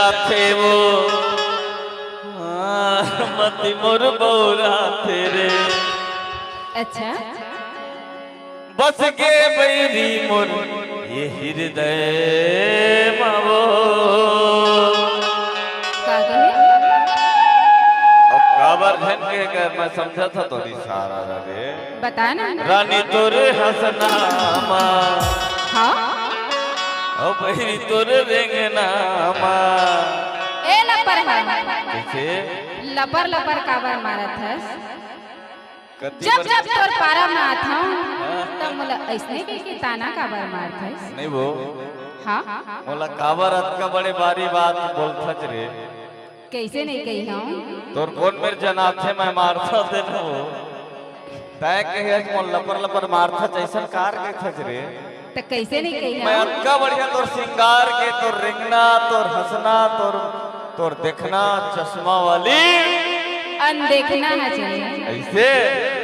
जाते वो मती मोर बौरा तेरे। अच्छा बस के बैरी मोर ये हृदय मावो। अब काबर घन के कर मैं समझा था तो नहीं सारा रे बता ना रानी तोरे हसना माँ। हाँ ओ बैरी तोरे रेंगना माँ। ए लपर है कैसे लपर लपर काबर मारत है। जब जब तोर पारा में आता हूँ तब मोला ऐसने के ताना काबर मारत है। नहीं वो हाँ मोला काबर अतका बड़े बारी बात बोलता रे। कैसे नहीं कही हूँ तोर कौन मेरे जनाथे मैं मारता दे ना वो तय कहे मोल लपर लपर मारता जैसन कार के खच रे। तो कैसे नहीं कही मैं हूँ अतका बढ़िया तोर सिंगार के तोर रिंगना तोर हंसना तोर देखना चश्मा वाली अनदेखना है चाहिए। ऐसे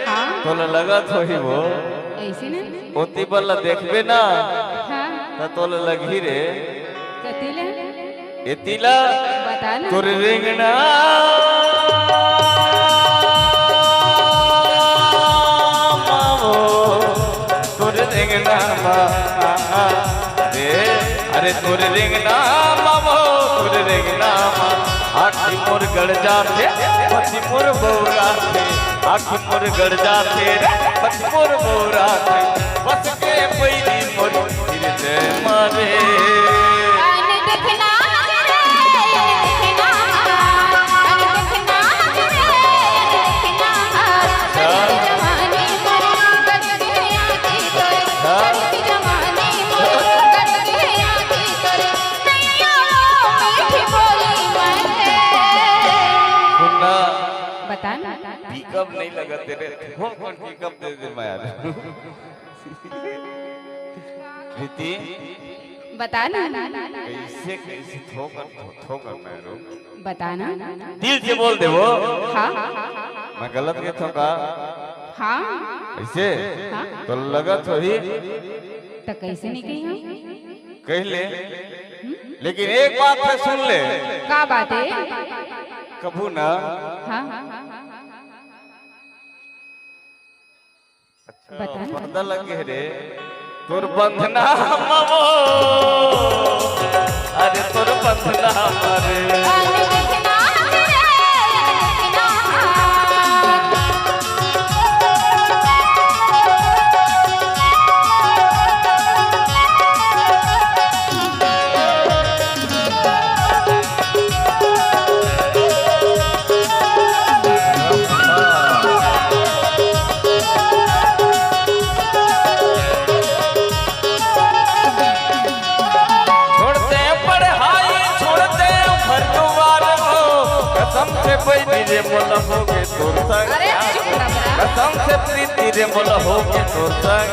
हाँ तो लगा थोड़ी वो ऐसे ना ओती बल्ला देखबे ना हाँ तो तोल लगी रे कतीले एतिला बता ना तोर रिंगना मावो तोर रिंगना अरे तोर रिंगना मावो तोर रिंगना आखी मोर गड़ जाते पति मोर बौरा थे। आखी मोर गड़ जाते पति मोर बौरा थे। बस के पैरी मोर हृदय मारे। पिकअप नहीं लगा तेरे हो कौन पिकअप दे दे मैं यार। प्रीति बता ना कैसे कैसे ठोकर मैं रो बता ना दिल से बोल दे वो। हाँ मैं गलत के था का हाँ ऐसे तो लगा थोड़ी तो कैसे नहीं कही हूँ कह ले लेकिन एक बात है सुन ले। का बात है कभू ना हाँ अच्छा पर्दा लगे रे तोर बंधना मवो अरे तोर बंधना मारे। कसम से प्रीति रे मोल होगे तोर संग कसम से प्रीति रे मोल होगे तोर संग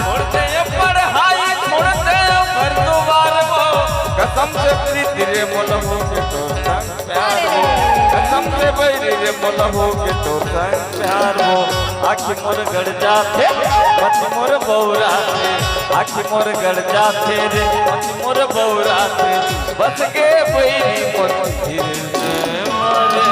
छोड़ते पढ़ाई छोड़ते घर द्वार वो कसम से प्रीति रे मोल होगे तोर संग प्यार वो कसम से बैरी रे मोल होगे तोर संग प्यार वो। आखी मोर गड़ जाते पति मोर बौरा थे। आखी मोर गड़ जाते रे पति मोर बौरा थे। बस के बैरी मोर हृदय मारे।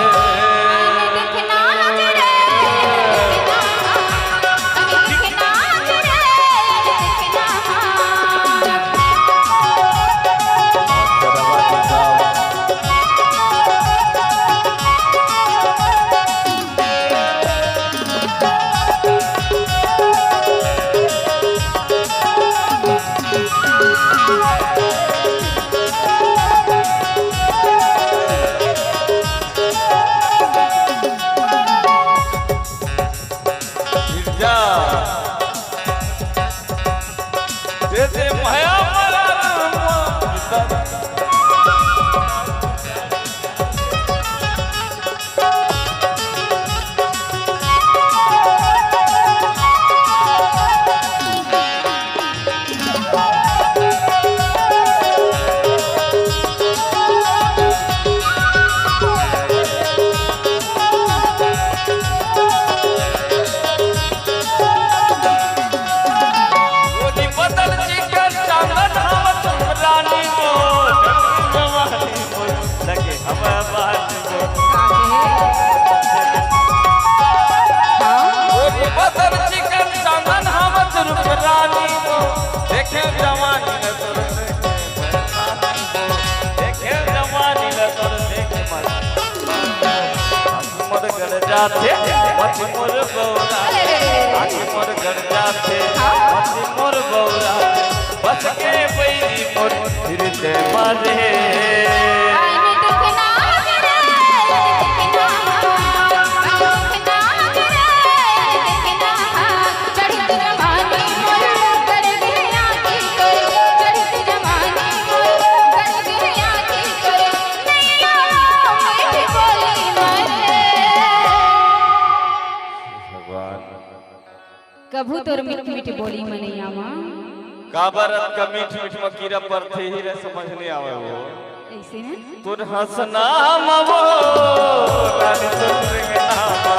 देखे जवानी न तोर देखे जवानी न तोर देखे मोर गड़ जाते मत मोर बौरा आज मोर गड़ जाते मत मोर बौरा बस के बैरी मोर हृदय मारे कभू तोर मीठ मीठ बोली मनैया माँ काबरत का मीठ मीठ में कीड़ा पड़ते ही रे समझ नहीं आवे वो ऐसे ना तुर हंसना मवो रानी तुर नामा